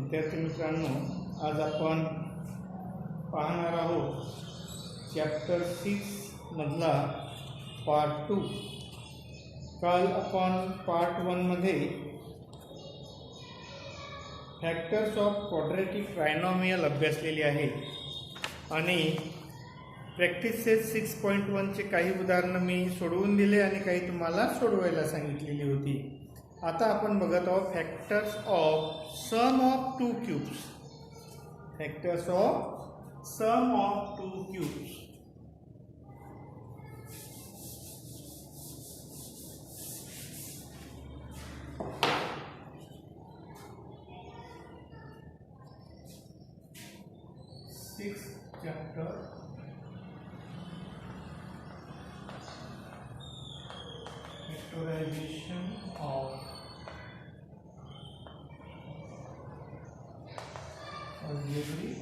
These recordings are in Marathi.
विद्यार्थी मित्रांनो, आज आपण पाहणार आहोत चॅप्टर 6 मधला पार्ट 2। काल आपण पार्ट 1 मध्ये फॅक्टर्स ऑफ क्वाड्रॅटिक ट्रायनॉमियल अभ्यासलेली आहे आणि प्रॅक्टिस सेट 6.1 चे काही उदाहरणं मी सोडवून दिले आणि काही तुम्हाला सोडवायला सांगितलेली होती। आता आपण बघत आहोत factors of sum of two cubes. Factors of sum of two cubes. Sixth chapter factorization of algebraic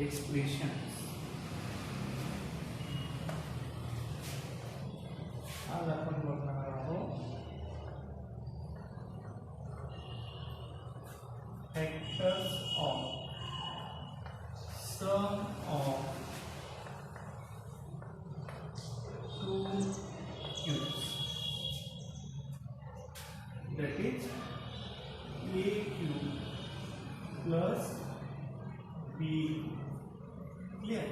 expressions। आज आपण बघणार आहोत factors of sum of two cubes, that is a cube plus b। Clear?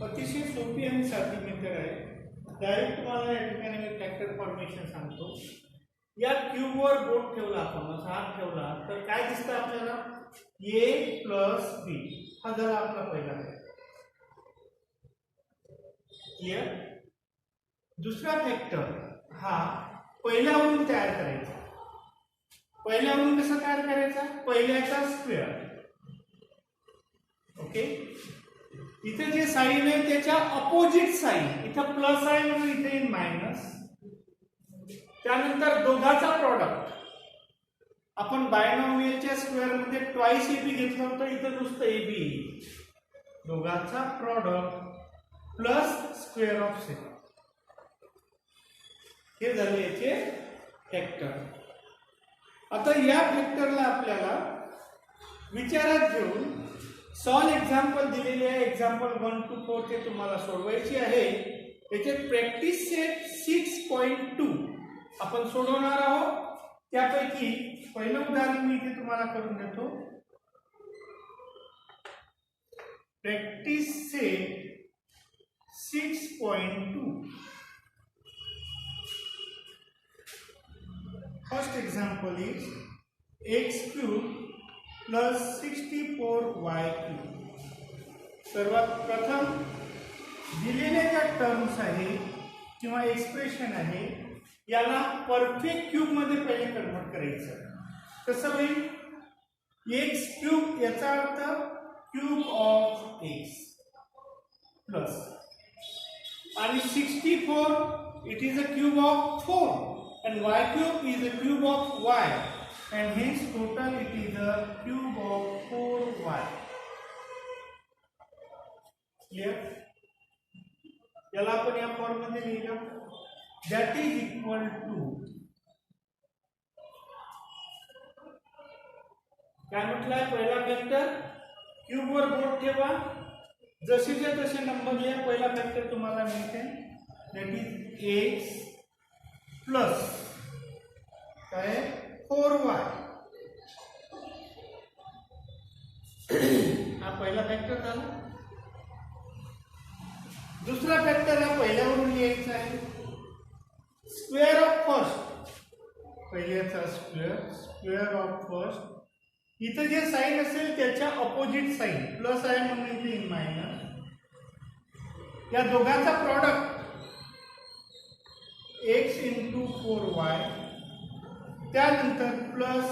अतिशय सोपी आणि साधी मेथड आहे। डायरेक्ट तुम्हाला या ठिकाणी मी फॅक्टर फॉर्मेशन सांगतो। या क्यूबवर बोट ठेवला आपण, असा हात ठेवला तर काय दिसतं आपल्याला? a प्लस b हा झाला आपला पहिला फॅक्टर। क्लियर? दुसरा फॅक्टर हा पहिल्यावरून तयार करायचा। पहिल्यावरून कसा तयार करायचा? पहिल्याचा स्क्वेअर। ओके, इथे जे साइन आहे त्याच्या अपोजिट साइन, इथं प्लस आहे म्हणून इथे येईल मायनस। त्यानंतर दोघाचा प्रॉडक्ट, आपण बायनॉमियलच्या स्क्वेअर मध्ये ट्वाइस एबी घेतलं होतं, इथं नुसतं एबी। दोघाचा product plus square of second, हे झाले याचे फॅक्टर। आता या फॅक्टरला आपल्याला विचारात घेऊन सॉल्व एक्झाम्पल दिलेले आहे। एक्झाम्पल 1 to 4 ते तुम्हाला सोडवायची आहे। याचे प्रॅक्टिस सेट 6.2 आपण सोडवणार आहोत। त्यापैकी पहिलं उदाहरण मी इथे तुम्हाला करून देतो। Practice set 6.2। First example is x cube plus 64y cube. सर्वात प्रथम दिलेले ज्या टर्म्स आहे किंवा एक्सप्रेशन आहे याला परफेक्ट क्यूब मध्ये पहिले कन्वर्ट करायचं। कसं होईल? x क्यूब याचा अर्थ क्यूब ऑफ x प्लस, आणि 64 it is a cube of 4 and y cube is a cube of y, and hence total it is a cube of 4y। clear? याला आपण या फॉर्म मध्ये लिहिलं, that is equal to, काय म्हटलंय? पहिला फॅक्टर क्यूब वर बोट ठेवा, जसेच्या तसे नंबर लिहा। पहिला फॅक्टर तुम्हाला मिळते, that is x प्लस काय 4y। हा पहिला फॅक्टर झाला। दुसरा फॅक्टर हा पहिल्यावरून लिहायचा आहे। स्क्वेअर ऑफ फर्स्ट, पहिल्याचा स्क्वेअर, स्क्वेअर ऑफ फर्स्ट। इथं जे साइन असेल त्याच्या अपोजिट साइन, प्लस आहे म्हणून इथे इन मायनस। या दोघांचा प्रॉडक्ट x इंटू 4y, त्यानंतर plus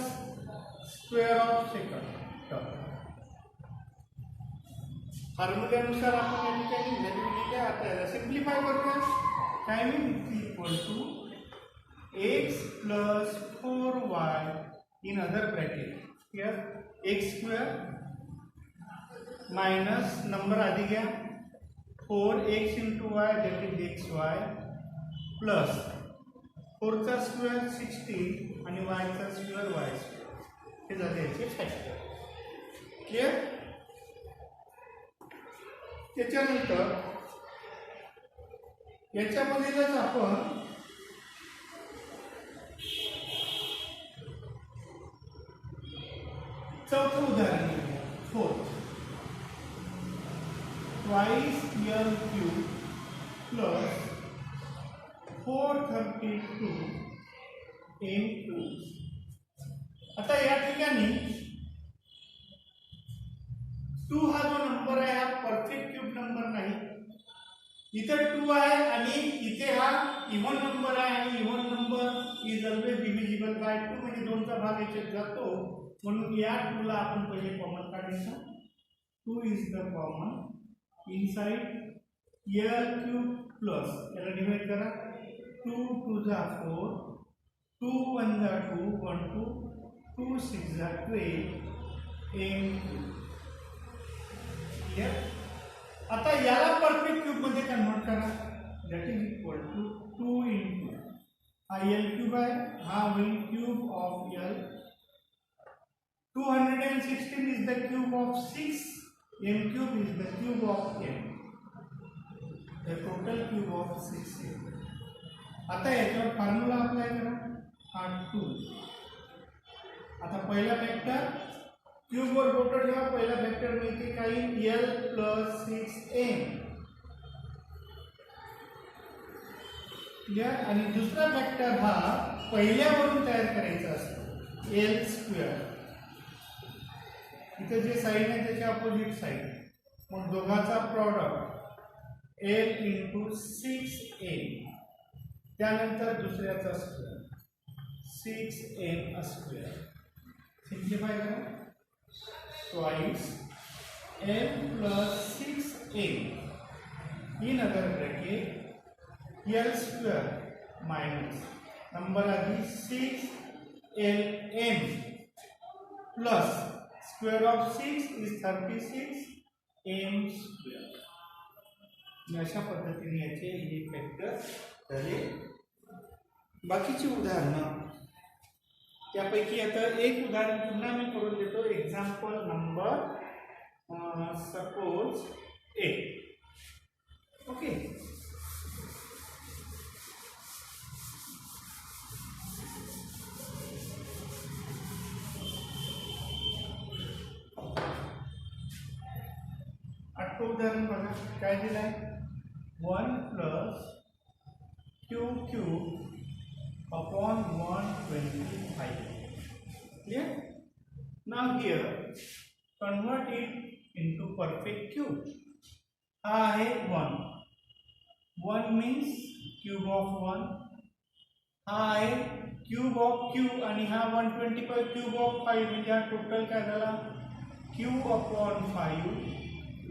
square of second term. फॉर्म्युल्यानुसार आपण या ठिकाणी व्हॅल्यू लिहिल्या। आता याला सिम्प्लिफाय करूया। काय होईल? Equal to x plus 4y in other bracket, here x square minus number आधी घ्या 4x into y, that is xy, plus 4चा स्क्वेअर 16 आणि yचा स्क्वेअर y स्क्वेअर, हे झाले याचे फॅक्टर. क्लिअर. त्याच्यानंतर याच्यामधीलच आपण चौथं उदाहरण घेऊया. 4 twice l cube plus 432 m cube. आता या ठिकाणी 2 हा जो नंबर आहे हा परफेक्ट क्यूब नंबर नाही. इथे 2 आहे आणि इथे हा इव्हन नंबर आहे आणि even number is always divisible by 2, म्हणजे 2 चा भाग याच्यात जातो. म्हणून या 2 ला आपण पहिले कॉमन काढायचा. 2 is the common inside l cube plus याला डिवाइड करा. 2 2 जा 4, 2 1 जा 2, 1 2, 2 6 जा 12 m cube. क्लियर. आता याला परफेक्ट क्यूब मध्ये कन्वर्ट करा. That is equal to 2 into हा l क्यूब आहे, हा होईल cube of l. 216 is the cube of 6, m cube is the cube of m, the total cube of 6m. आता याच्यावर फॉर्म्युला अप्लाय करा. हा 2. आता पहिला वेक्टर क्यूब वर बोट ठेवा. पहिला वेक्टर मिळते काही l प्लस 6m. क्लियर. आणि दुसरा वेक्टर हा पहिल्यावरून तयार करायचा असतो l स्क्वेअर. इथे जे साइन आहे त्याच्या अपोजिट साइन, मग दोघांचा प्रॉडक्ट l इंटू 6m, त्यानंतर दुसऱ्याचा स्क्वेअर 6m स्क्वेअर. सिंप्लिफाय करा. Twice l plus 6m in other bracket l square minus number आधी 6lm plus square of 6 is 36 m square. अशा पद्धतीने याचे हे फॅक्टर झाले. बाकीची उदाहरणं त्यापैकी आता एक उदाहरण पुन्हा मी करून देतो. Example number suppose 8. ओके. आठवं उदाहरण बघा काय दिलंय. 1 plus Q cube upon 125. Clear. Now here convert it into perfect cube. हा आहे 1. 1 मीन्स क्यूब ऑफ 1. हा आहे क्यूब ऑफ क्यू आणि हा 125 क्यूब ऑफ 5, म्हणजे हा टोटल काय झाला cube upon 5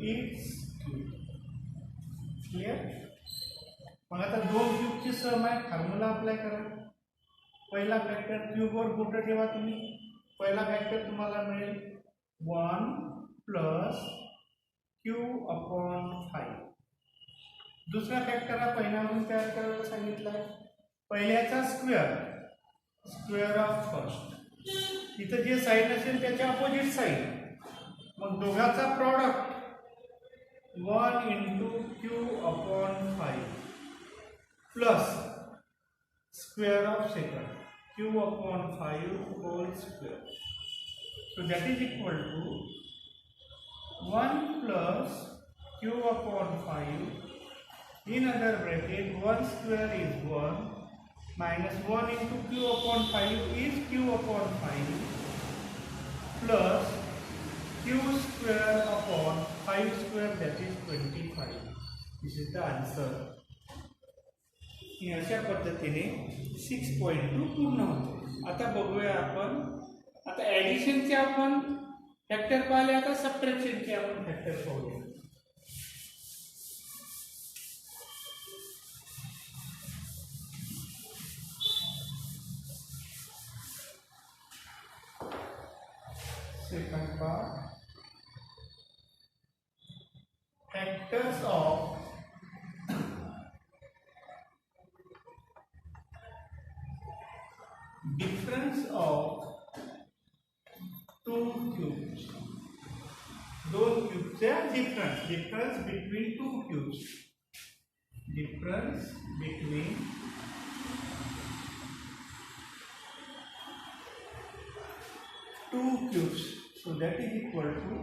it's cube. Clear. मग आता 2 क्यूबची सम आहे. फॉर्म्युला अप्लाय करा. पहिला फॅक्टर क्यूबवर बोट ठेवा तुम्ही. पहिला फॅक्टर तुम्हाला मिळेल 1 प्लस क्यू अपॉन 5. दुसरा फॅक्टर हा पहिल्यावरून तयार करायला सांगितला आहे. पहिल्याचा स्क्वेअर, स्क्वेअर ऑफ फर्स्ट. इथं जे साइन असेल त्याच्या अपोजिट साइन, मग दोघांचा product 1 into Q upon 5 plus square of second Q upon 5 whole square. So that is equal to 1 plus Q upon 5 in other bracket 1 square is 1 minus 1 into Q upon 5 is Q upon 5 plus q square upon 5 square, that is 25. This is the answer. अशा पद्धतीने 6.2 पूर्ण होते. आता बघूया आपण. आता ऍडिशनचे आपण फॅक्टर पाहिले, आता सबट्रॅक्शनचे आपण फॅक्टर पाहूया. Second part. Factors of दोन क्यूबचा difference between two cubes, difference between two cubes. So that is equal to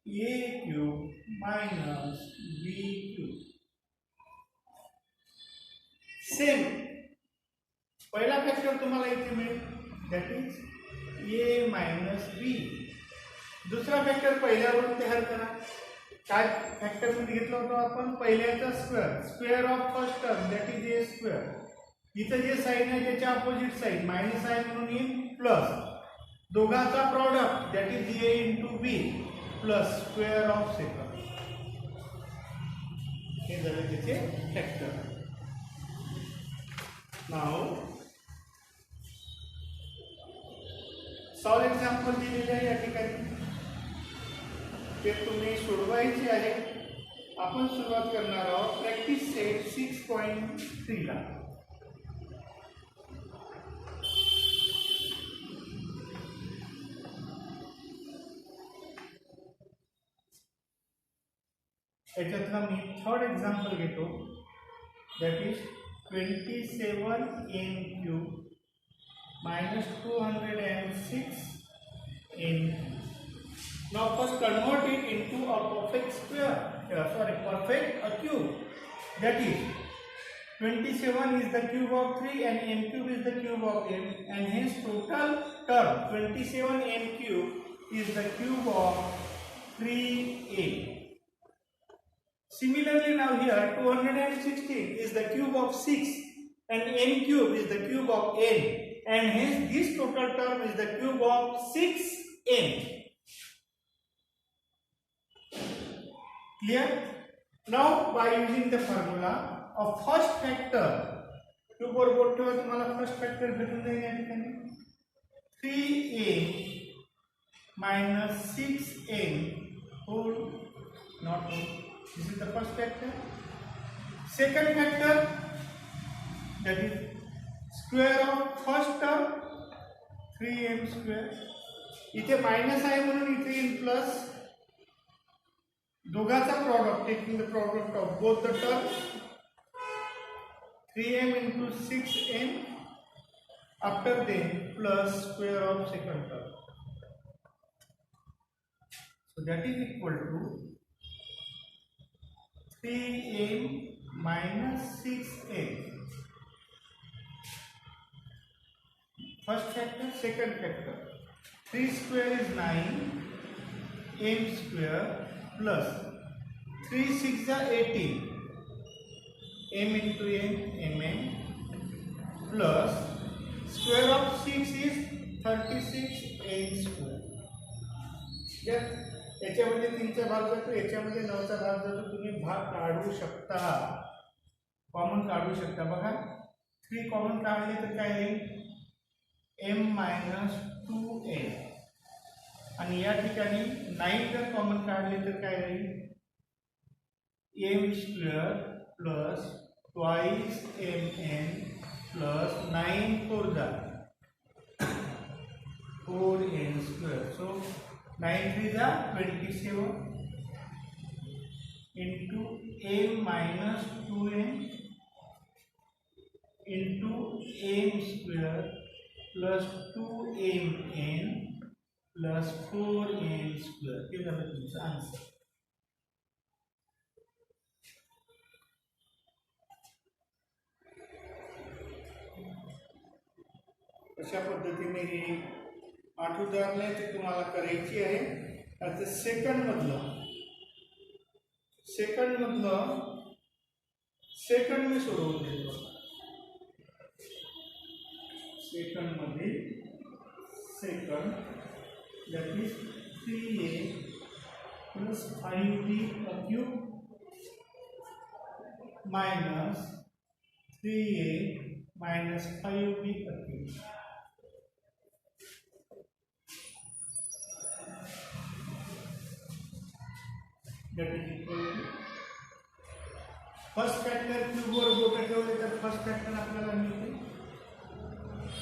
a cube minus b cube. Same पहिला फॅक्टर तुम्हाला इथे मिळेल, दॅट इज a मायनस बी. दुसरा फॅक्टर पहिल्यावरून तयार करा. काय फॅक्टर मध्ये घेतला होता आपण? पहिल्याचा square, square of first term that is A square. इथं जे साइन आहे त्याच्या अपोजिट साइड मायनस आहे म्हणून येईल प्लस. दोघांचा product that is A into B plus square of second. हे झाले त्याचे फॅक्टर. नाउ सॉल्व एक्झाम्पल दिलेले आहे या ठिकाणी, ते तुम्ही सोडवायचे आहे. आपण सुरुवात करणार आहोत प्रॅक्टिस सेट 6.3 ला. याच्यातला मी थर्ड एक्झाम्पल घेतो, that is 27n cube minus 206 n. Now first convert it into a perfect square, perfect cube. That is 27 is the cube of 3 and n cube is the cube of n, and hence total term 27n cube is the cube of 3a. Similarly, now here 216 is the cube of 6 and n cube is the cube of n, and hence this total term is the cube of 6n. Clear? Now by using the formula of first factor, cube वर बोट ठेवा, तुम्हाला फर्स्ट फॅक्टर भेटून जाईल या ठिकाणी 3a minus 6n whole, not whole. This is the first factor. Second factor, that is square of first term 3m square. इथे माइनस आहे म्हणून इथे येईल प्लस. दोघांचा product, taking the product of both the term 3m into 6n, after then plus square of second term. So that is equal to 3m minus 6n. First factor, second factor. 3 square is 9, m square plus 3 6 are 18, m into n, mn plus square of 6 is 36 n square. Yeah. याच्यामध्ये 3चा भाग जातो, याच्यामध्ये 9चा भाग जातो. तुम्ही भाग काढू शकता, कॉमन काढू शकता. बघा 3 कॉमन काढले तर काय येईल? m minus 2n. आणि या ठिकाणी 9 जर कॉमन काढले तर काय येईल? m square plus twice mn plus 9 4 जा 4n square. So 9 3 are 27 into m minus 2n into m square plus 2mn plus 4n square. हे झालं तुमचं आन्सर. अशा पद्धतीने ही 8 उदाहरणे ती तुम्हाला करायची आहे. आता सेकंड मी सोडवून देतो. सेकंड मध्ये that is 3a plus 5b cube minus 3a minus 5b cube. That is equal to first factor cube वर बोट ठेवले तर फर्स्ट फॅक्टर आपल्याला मिळते,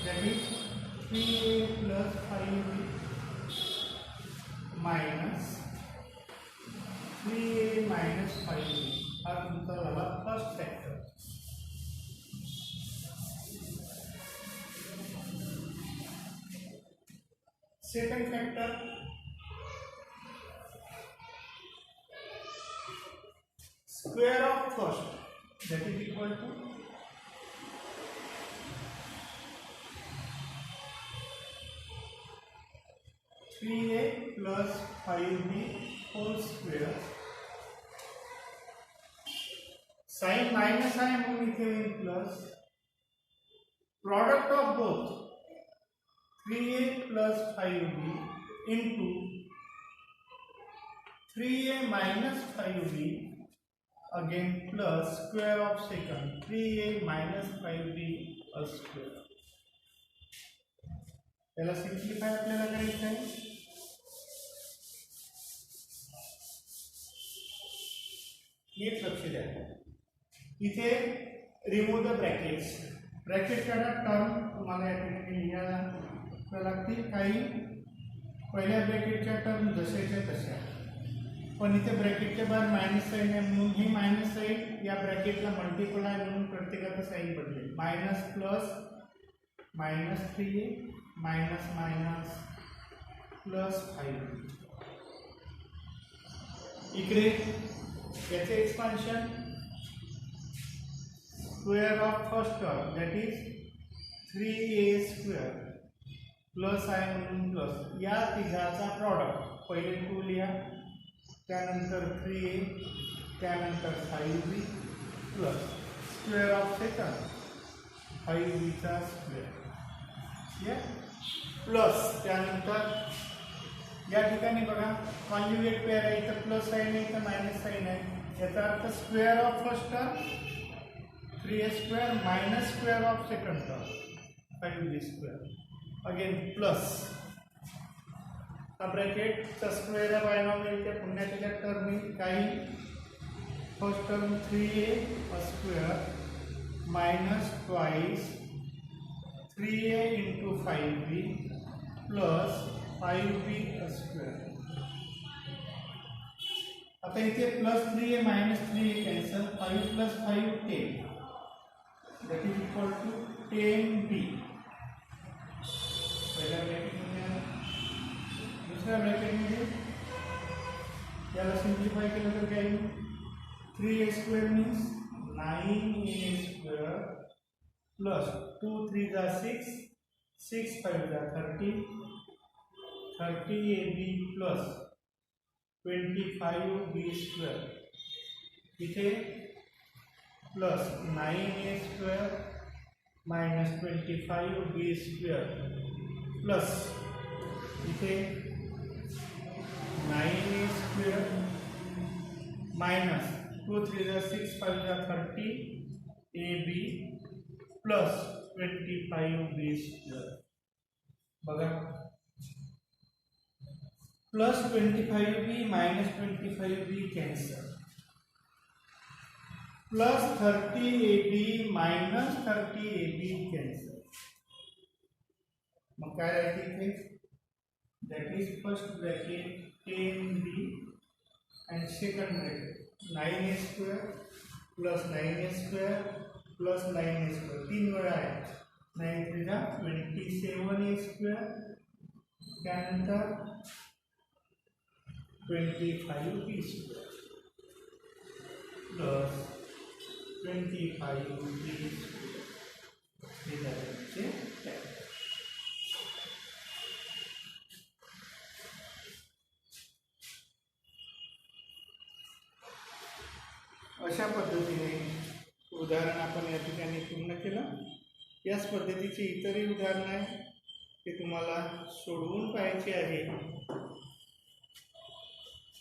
that is 3a plus 5b minus minus 5b हा तुमचा झाला first factor. Second factor square of first that is equal to 3a plus 5b whole square. Sign minus आहे म्हणून इथे होईल plus. Product of both 3a plus 5b into 3a minus 5b again plus square of second 3a minus 5b a square. त्याला सिम्प्लिफाय आपल्याला करायचं आहे. नीट लक्ष द्या. इथे रिमूव्ह द ब्रॅकेट्स. ब्रॅकेट काढा. टर्म तुम्हाला या ठिकाणी लिहायला लागतील. काही पहिल्या ब्रॅकेटच्या टर्म जशाच्या तशा, पण इथे ब्रॅकेटच्या बाहेर मायनस साईन आहे म्हणून ही मायनस साईन या ब्रॅकेटला मल्टिपल आहे म्हणून प्रत्येकाचं साईन बदलेल. Minus plus minus 3a minus minus plus 5. इकडे याचे expansion square of first term that is 3a square plus आहे म्हणून प्लस या तिघाचा प्रॉडक्ट. पहिले 2 लिहा, त्यानंतर 3a, त्यानंतर 5b plus square of second 5b चा स्क्वेअर प्लस त्यानंतर या ठिकाणी बघा कॉन्जुगेट पेअर आहे. इथं प्लस साईन आहे, इथं मायनस साईन आहे. याचा अर्थ square of first term 3a square minus square of second term 5b square again plus हा ब्रॅकेटचा स्क्वेअर आहे बायनॉमियलच्या पुन्हा त्याच्या टर्म काही first term 3a square minus twice 3a into 5b plus 5b square. आता इथे plus 3a minus 3a cancel. 5 plus 5 10 that is equal to 10b. पहिल्या ब्रॅकेटमध्ये दुसऱ्या ब्रॅकेटमध्ये याला सिम्प्लिफाय केलं तर काय होईल 3a square means 9a square plus 2 3 जा 6 6 5 जा 30 30ab प्लस 25b स्क्वेअर. इथे plus 9a square minus 25b square plus इथे 9a स्क्वेअर मायनस 2 3 जा 6 5 जा 30ab प्लस 25b स्क्वेअर. बघा plus 25b minus 25b cancel. Plus 30ab minus 30ab cancel. मग काय राहते इथे that is first bracket 10b and second bracket 9a square plus 9a square plus 9a square 3 वेळा आहे. 9 3 जा 27a स्क्वेअर त्यानंतर 25b square plus 25b square हे झाले. अशा पद्धतीने उदाहरण आपण या ठिकाणी पूर्ण केलं. याच पद्धतीची इतरही उदाहरण आहे ते तुम्हाला सोडवून पाहायचे आहे.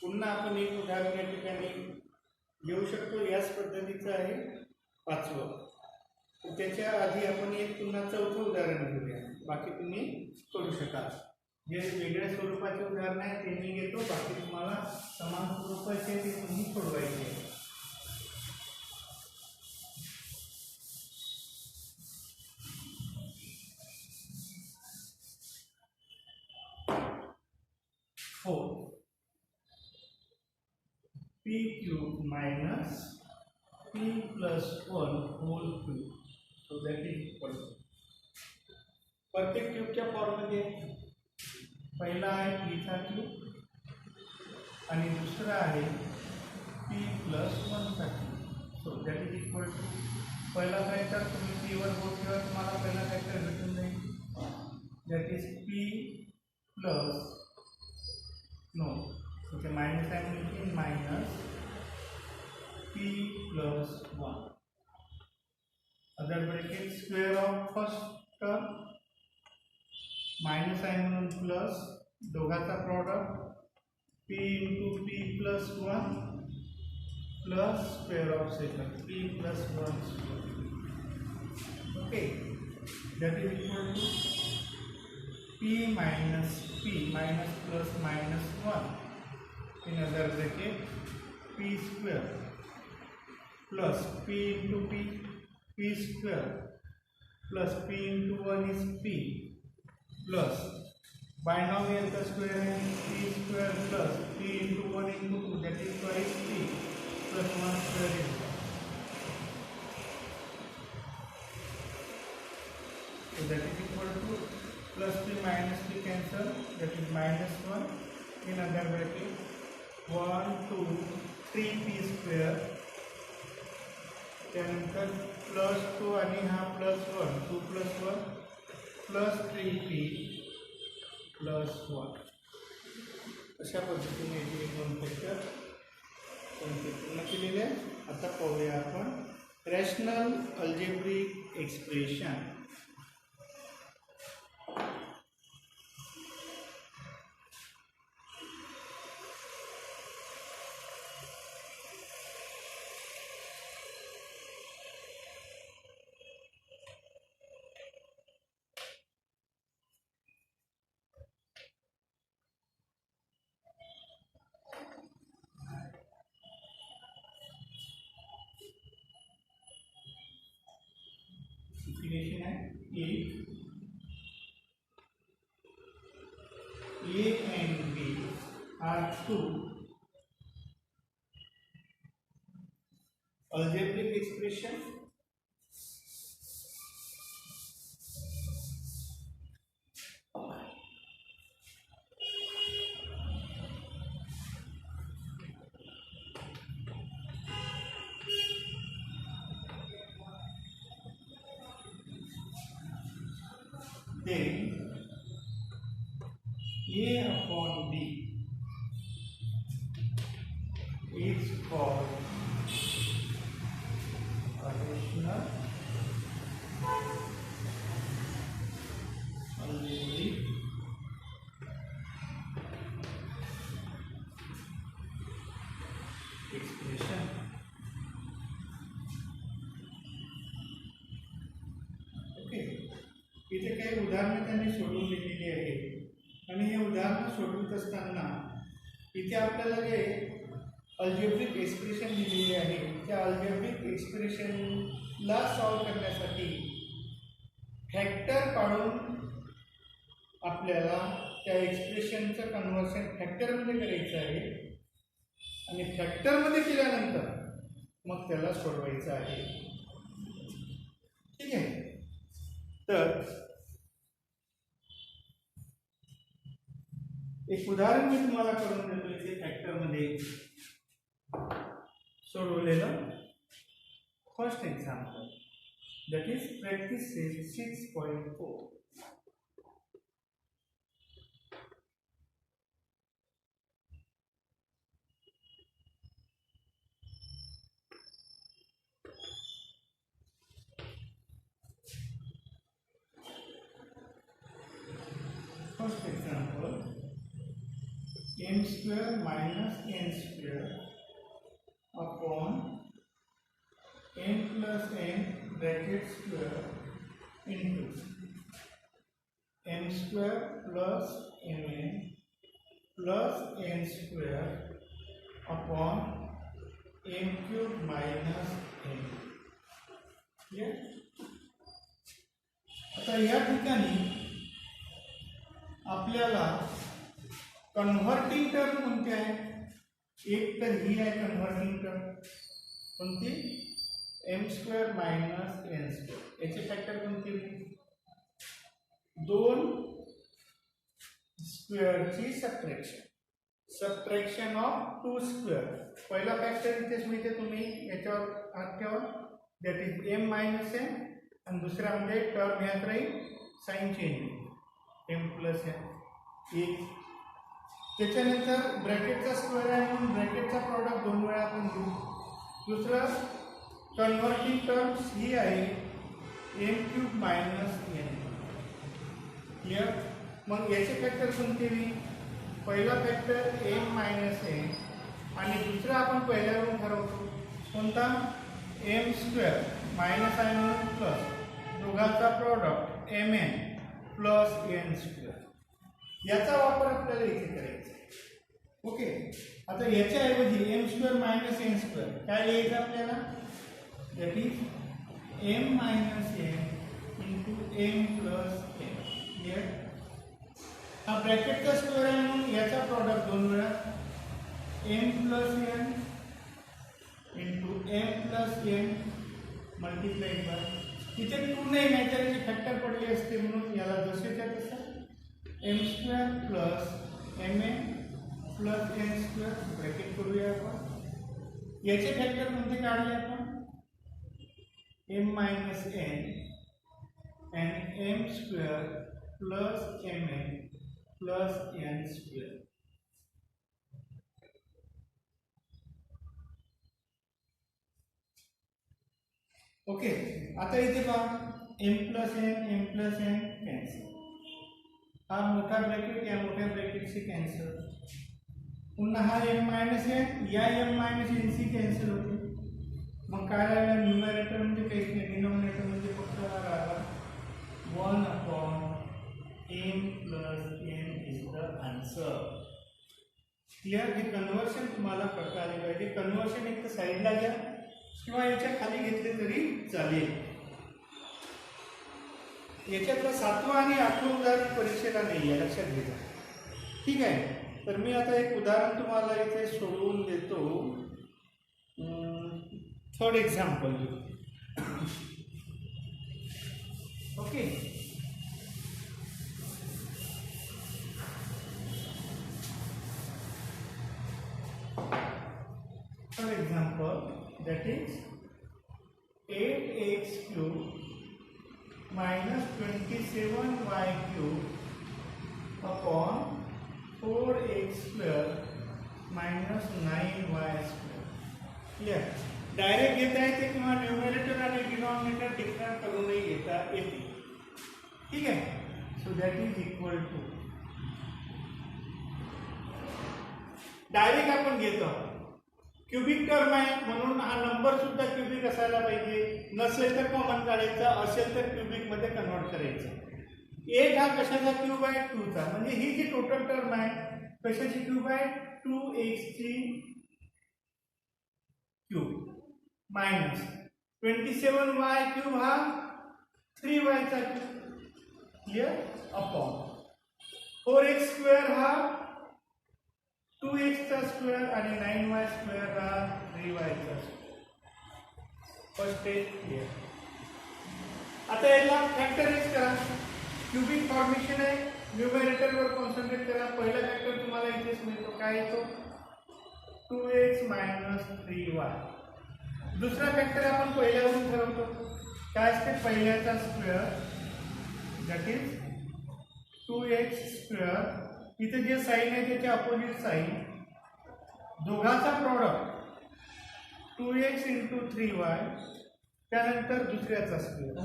पुन्हा आपण एक उदाहरण या ठिकाणी घेऊ शकतो. याच पद्धतीचं आहे 5वं. त्याच्या आधी आपण एक पुन्हा 4थं उदाहरण घेऊया. बाकी तुम्ही करू शकाल. जे वेगळ्या स्वरूपाचे उदाहरण आहे ते मी घेतो. बाकी तुम्हाला समान स्वरूपाचे ते तुम्ही सोडवायचे. p cube minus p plus 1 whole cube. So that is equal to प्रत्येक क्यूबच्या फॉर्ममध्ये पहिला आहे p चा क्यूब आणि दुसरा आहे p plus 1 चा cube. So that is equal to पहिला फॅक्टर तुम्ही p वर बोट ठेवा तुम्हाला पहिला फॅक्टर भेटून जाईल. That is p plus no इथे मायनस आहे म्हणजे minus p plus 1 other bracket square of first term minus आहे म्हणून प्लस दोघाचा product p into p plus 1 plus square of second p plus 1 square. Okay, that is equal to p minus p minus plus minus 1 in other bracket p square plus p into p square plus p into 1 is p plus binomial का square है p square plus p into 1 into 2 that is twice p plus 1 square is 1. So that is equal to plus p minus p cancel, that is minus 1 in other bracket 1 2 3p square त्यानंतर प्लस 2 आणि हा plus 1 2 plus 1 plus 3p plus 1 अशा पद्धतीने हे दोन फॅक्टर पूर्ण केलेले आहे. आता पाहूया आपण रॅशनल अल्जेब्रिक एक्सप्रेशन. Definition है if A and B are two algebraic expression then A upon B is called a rational algebraic expression. Okay. इथे काही उदाहरणं त्यांनी सोडवून दिलेली आहेत आणि हे उदाहरणं सोडवत असताना इथे आपल्याला जे अल्जेब्रिक एक्सप्रेशन दिलेली आहे त्या अल्जेब्रिक एक्सप्रेशनला सॉल्व करण्यासाठी फॅक्टर काढून आपल्याला त्या एक्सप्रेशनचं कन्व्हर्शन फॅक्टरमध्ये करायचं आहे आणि फॅक्टरमध्ये केल्यानंतर मग त्याला सोडवायचं आहे. ठीक आहे. तर एक उदाहरण मी तुम्हाला करून देतो इथे फॅक्टरमध्ये सोडवलेलं first example that is practice 6.4. First example, m square minus n square upon n plus n bracket square into m square plus mn plus n square upon m cube minus n. Yes? आता या ठिकाणी आपल्याला कन्व्हर्टिंग टर्म कोणते आहे एक तर ही आहे कन्व्हर्टिंग टर्म कोणती M square minus N square, याचे फॅक्टर कोणते दोन स्क्वेअरची सबट्रॅक्शन ऑफ टू स्क्वेअर. पहिला फॅक्टर इथेच मिळते, तुम्ही याच्यावर हात ठेवा, that is M minus N, आणि दुसरा म्हणजे टर्म ह्यात राहील sign change M plus N एक. त्याच्यानंतर ब्रॅकेटचा स्क्वेअर आहे म्हणून ब्रॅकेटचा प्रॉडक्ट दोन वेळा आपण घेऊ. दुसरं कन्व्हर्टिंग टर्म्स ही आहे M cube minus N. Clear. मग याचे फॅक्टर कोणते पहिला फॅक्टर एम मायनस एन आणि दुसरा आपण पहिल्यावरून ठरवतो कोणता एम स्क्वेअर मायनस आहे म्हणून प्लस दोघांचा product M N plus N square. याचा वापर आपल्याला इथे करायचा आहे. ओके. आता याच्याऐवजी M square minus N square काय लिहायचं आपल्याला, that is M minus N into M plus N. Clear. हा ब्रॅकेटचा स्क्वेअर आहे म्हणून याचा प्रॉडक्ट दोन वेळा M plus N into M plus N multiplied by, इथे टू नाही तर फॅक्टर पडले असते म्हणून याला जसेच्या तसं M square plus m N plus N square bracket करूया आपण. याचे फॅक्टर कोणते काढले आपण m minus n and m square plus m N plus N square. Okay. आता इथे पहा एम प्लस एन कॅन्सल, हा मोठा ब्रॅकेट या मोठ्या ब्रॅकेटशी कॅन्सल, पुन्हा हा एम मायनस एन या एम मायनस एन सी कॅन्सल होते. मग काय राहिलं न्यूमरेटर म्हणजे काहीच नाही, डिनॉमिनेटर म्हणजे फक्त हा राहिला 1 upon m plus n is the answer. Clear. हे कन्व्हर्शन तुम्हाला करता आले पाहिजे. कन्व्हर्शन एक तर साईडला घ्या किंवा याच्या खाली घेतले तरी चालेल. याच्यातलं 7वं आणि 8वं उदाहरण परीक्षेला नाही आहे, लक्षात घ्या. ठीक आहे. तर मी आता एक उदाहरण तुम्हाला इथे सोडवून देतो. थर्ड एक्झाम्पल घेऊ. Okay. third example, that is 8x cube minus 27y cube upon 4x square minus 9y square. Clear. Direct घेता येते किंवा न्यूमरेटर आणि डिनॉमिनेटर डिफरंट करूनही घेता येते. ठीक आहे. So that is equal to direct आपण घेतो क्यूबिक टर्म आहे म्हणून हा नंबर सुद्धा क्यूबिक असायला पाहिजे. नसेल तर कॉमन काढायचा, असेल तर क्यूबिक मध्ये कन्वर्ट करायचं. 8 हा कशाचा क्यूब आहे 2 चा, म्हणजे ही जी टोटल टर्म आहे कशाची क्यूब आहे 2x ची क्यूब मायनस 27y क्यूब हा 3y चा cube. Clear. Upon 4x square हा 2x चा स्क्वेअर आणि 9y स्क्वेअर हा 3y चा स्क्वेअर. First stage clear. आता याला फॅक्टराइज करा. क्यूबिक फॉर्मेशन आहे, न्यूमरेटरवर कॉन्सन्ट्रेट करा. पहिला फॅक्टर तुम्हाला इथेच मिळतो, काय येतो 2x मायनस 3y. दुसरा फॅक्टर आपण पहिल्यावरून ठरवतो, काय असते पहिल्याचा square that is 2x square. इथे जे साइन आहे त्याचे अपोजिट साइन, दोघांचा प्रॉडक्ट 2x इंटू 3y, त्यानंतर दुसऱ्याचा स्क्वेअर.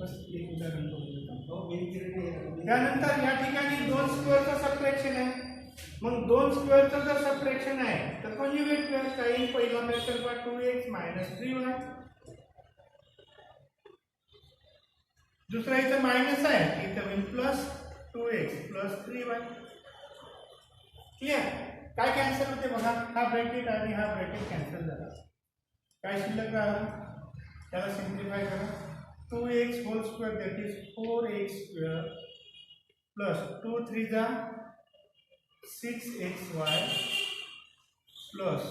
बस एक उदाहरण त्यानंतर या ठिकाणी 2 स्क्वेअरचा सबट्रॅक्शन आहे. मग 2 स्क्वेअरचं जर सबट्रॅक्शन आहे तर कॉन्जुगेट कर. काही पहिला फॅक्टर बा 2x मायनस 3y, दुसरा इथं मायनस आहे, इथं होईल plus 2x plus 3y. Clear. काय कॅन्सल होते बघा, हा ब्रॅकेट आणि हा ब्रॅकेट कॅन्सल झाला. काय शिल्लक राहिला, त्याला सिम्प्लिफाय करा. 2x whole square that is 4x square plus 2 3 जा 6xy plus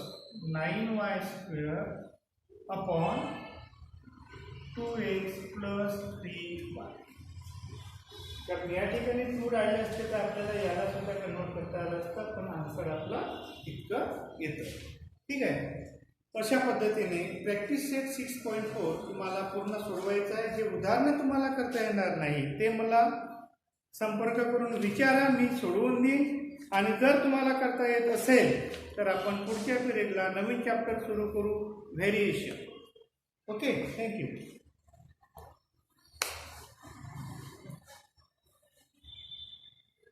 9y square upon 2x plus 3y. तर या ठिकाणी 2 राहिले असते तर आपल्याला याला सुद्धा कन्वर्ट करता आलं असतं, पण आन्सर आपला इतकं येतं. ठीक आहे. अशा पद्धतीने प्रॅक्टिस सेट 6.4 तुम्हाला पूर्ण सोडवायचं आहे. जे उदाहरणं तुम्हाला करता येणार नाही ते मला संपर्क करून विचारा, मी सोडवून देईन. आणि जर तुम्हाला करता येत असेल तर आपण पुढच्या पिरियडला नवीन चॅप्टर सुरू करू, व्हेरिएशन. Okay, thank you.